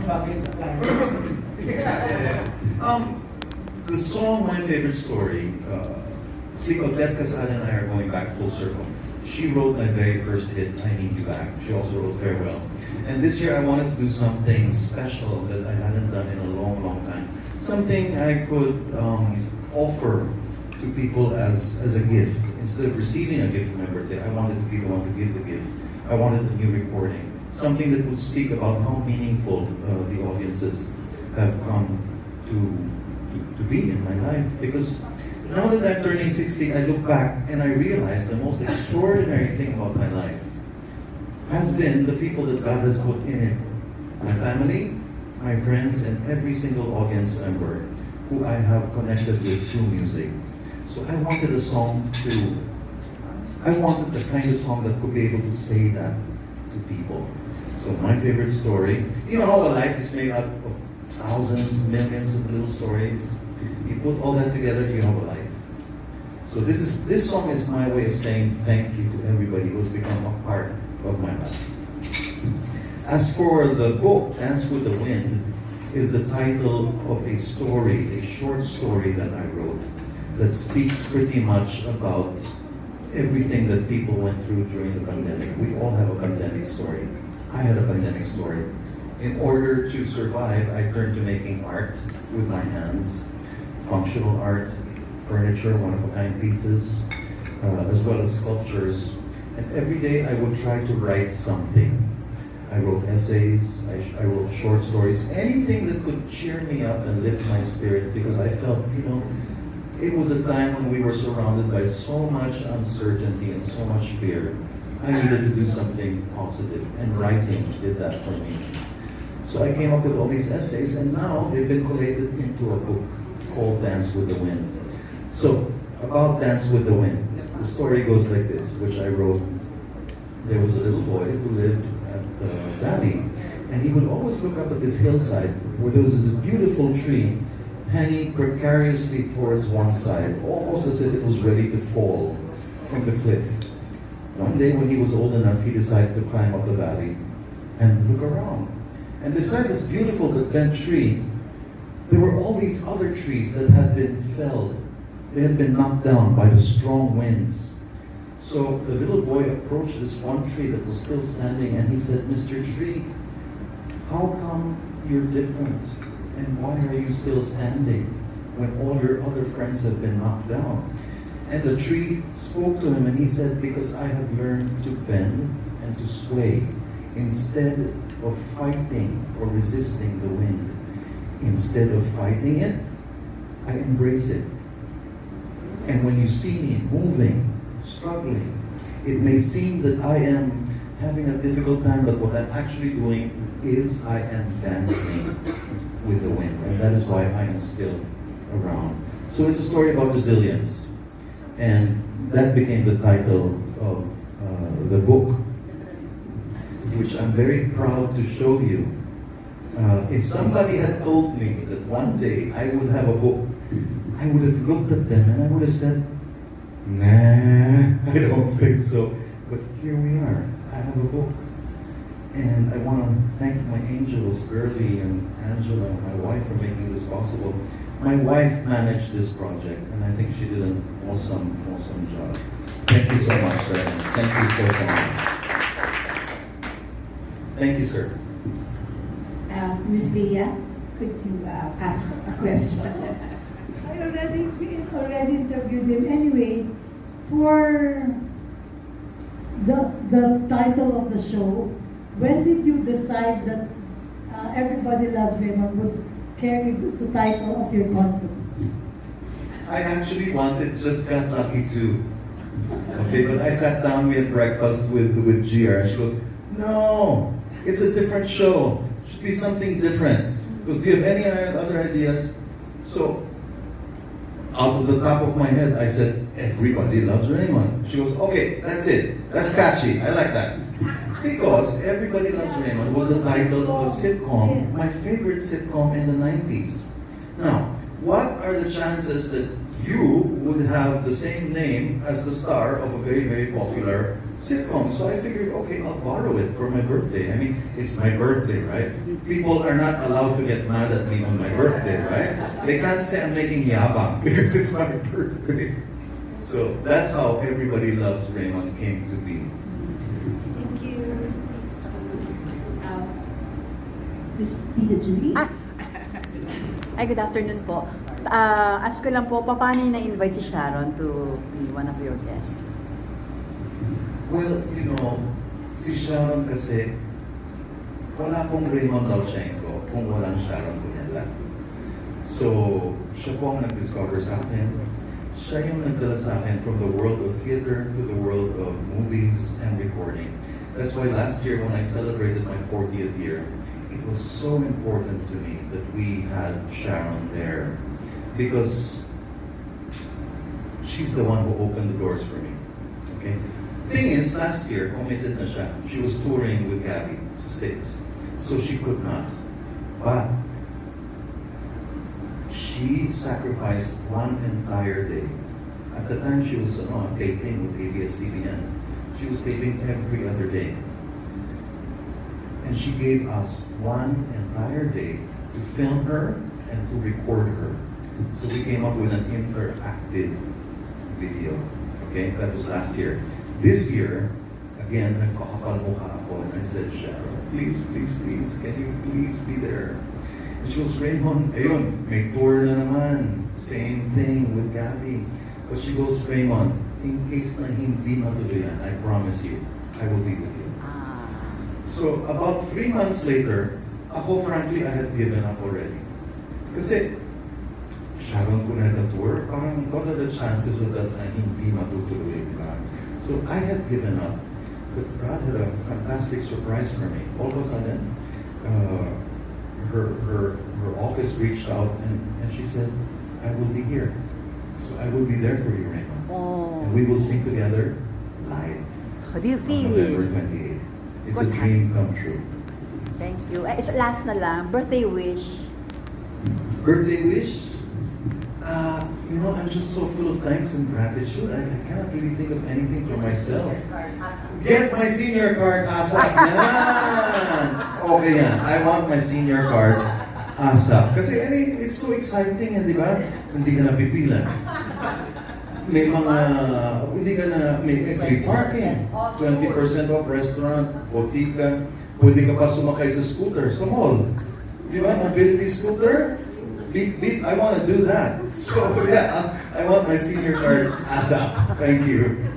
bagay sa client. The song, My Favorite Story, see, Odette, Quesada and I are going back full circle. She wrote my very first hit, I Need You Back. She also wrote Farewell. And this year I wanted to do something special that I hadn't done in a long, long time. Something I could offer to people as a gift. Instead of receiving a gift for my birthday, I wanted to be the one to give the gift. I wanted a new recording. Something that would speak about how meaningful the audiences have come to be in my life. Because now that I'm turning 60, I look back and I realize the most extraordinary thing about my life has been the people that God has put in it. My family, my friends, and every single audience member who I have connected with through music. So I wanted a song I wanted the kind of song that could be able to say that to people. So My Favorite Story, you know how a life is made out of thousands, millions of little stories. You put all that together, you have a life. So this song is my way of saying thank you to everybody who's become a part of my life. As for the book, Dance with the Wind, is the title of a story, a short story that I wrote that speaks pretty much about everything that people went through during the pandemic. We all have a pandemic story. I had a pandemic story. In order to survive, I turned to making art with my hands, functional art, furniture, one-of-a-kind pieces, as well as sculptures. And every day I would try to write something. I wrote essays, I wrote short stories, anything that could cheer me up and lift my spirit, because I felt, it was a time when we were surrounded by so much uncertainty and so much fear. I needed to do something positive, and writing did that for me. So I came up with all these essays, and now they've been collated into a book called Dance with the Wind. So, about Dance with the Wind, the story goes like this, which I wrote. There was a little boy who lived at the valley, and he would always look up at this hillside where there was this beautiful tree hanging precariously towards one side, almost as if it was ready to fall from the cliff. One day when he was old enough, he decided to climb up the valley and look around. And beside this beautiful but bent tree, there were all these other trees that had been felled. They had been knocked down by the strong winds. So the little boy approached this one tree that was still standing, and he said, "Mr. Tree, how come you're different? And why are you still standing when all your other friends have been knocked down?" And the tree spoke to him, and he said, "Because I have learned to bend and to sway instead of fighting or resisting the wind. Instead of fighting it, I embrace it. And when you see me moving, struggling, it may seem that I am having a difficult time, but what I'm actually doing is I am dancing with the wind, and that is why I am still around." So it's a story about resilience, and that became the title of the book, which I'm very proud to show you. If somebody had told me that one day I would have a book, I would have looked at them and I would have said, "Nah, I don't think so." But here we are. I have a book. And I want to thank my angels, Girlie and Angela, my wife, for making this possible. My wife managed this project, and I think she did an awesome, awesome job. Thank you so much, Raymond. Thank you so much. Thank you, sir. Ms. Leah, could you ask a question? I already interviewed him. Anyway, for the title of the show, when did you decide that Everybody Loves Raymond would carry the title of your concert? I actually just got lucky too. Okay, but I sat down, we had breakfast with GR, and she goes, "No, it's a different show. It should be something different." She goes, "Do you have any other ideas?" So, out of the top of my head, I said, "Everybody Loves Raymond." She goes, "Okay, that's it. That's catchy. I like that." Because Everybody Loves Raymond was the title of a sitcom, my favorite sitcom in the 90s. Now, what are the chances that you would have the same name as the star of a very, very popular sitcom. So I figured, okay, I'll borrow it for my birthday. I mean, it's my birthday, right? People are not allowed to get mad at me on my birthday, right? They can't say I'm making yabang because it's my birthday. So that's how Everybody Loves Raymond came to be. Thank you. Miss Tita Julie? Ay, good afternoon po. Ask ko lang po, paano na-invite si Sharon to be one of your guests? Well, you know, si Sharon kasi, wala pong Raymond Lauchengco kung walang Sharon Cunella. So, siya po ang nag-discover sa akin. Siya yung nagdala sa akin from the world of theater to the world of movies and recording. That's why last year when I celebrated my 40th year, it was so important to me that we had Sharon there. Because she's the one who opened the doors for me. Okay? Thing is, last year, committed na siya. She was touring with Gabby sa States. So she could not. But she sacrificed one entire day. At the time she was taping with ABS-CBN. She was taping every other day. And she gave us one entire day to film her and to record her. So we came up with an interactive video. Okay, that was last year. This year, again, nagkakapalmukha ako and I said, Sharon, please, please, please, can you please be there? And she goes, Raymond, ayun, may tour na naman. Same thing with Gabby. But she goes, Raymond, in case na hindi matuloy yan, I promise you, I will be with you. So about 3 months later, ako frankly, I had given up already. Kasi, Sharon Cunella tour, parang what are the chances of that na hindi matutuloy, di ba? So I had given up, but God had a fantastic surprise for me. All of a sudden, her office reached out and she said, I will be here. So I will be there for you, Raymond. Oh. And we will sing together live. How do you feel? On November 28th. It's a dream come true. Thank you. Last na lang, birthday wish. Birthday wish? You know, I'm just so full of thanks and gratitude. I cannot really think of anything for myself. Get my senior card ASAP. Yan! Okay yan. I want my senior card ASAP. Kasi, I mean, it's so exciting, di ba? Hindi ka napipila. May mga, hindi ka na, may free parking, 20% off restaurant, botika, pwede ka pa sumakay sa scooter, sa mall. Di ba? Mobility scooter? Beep, beep, I want to do that. So, yeah, I want my senior card ASAP. Thank you.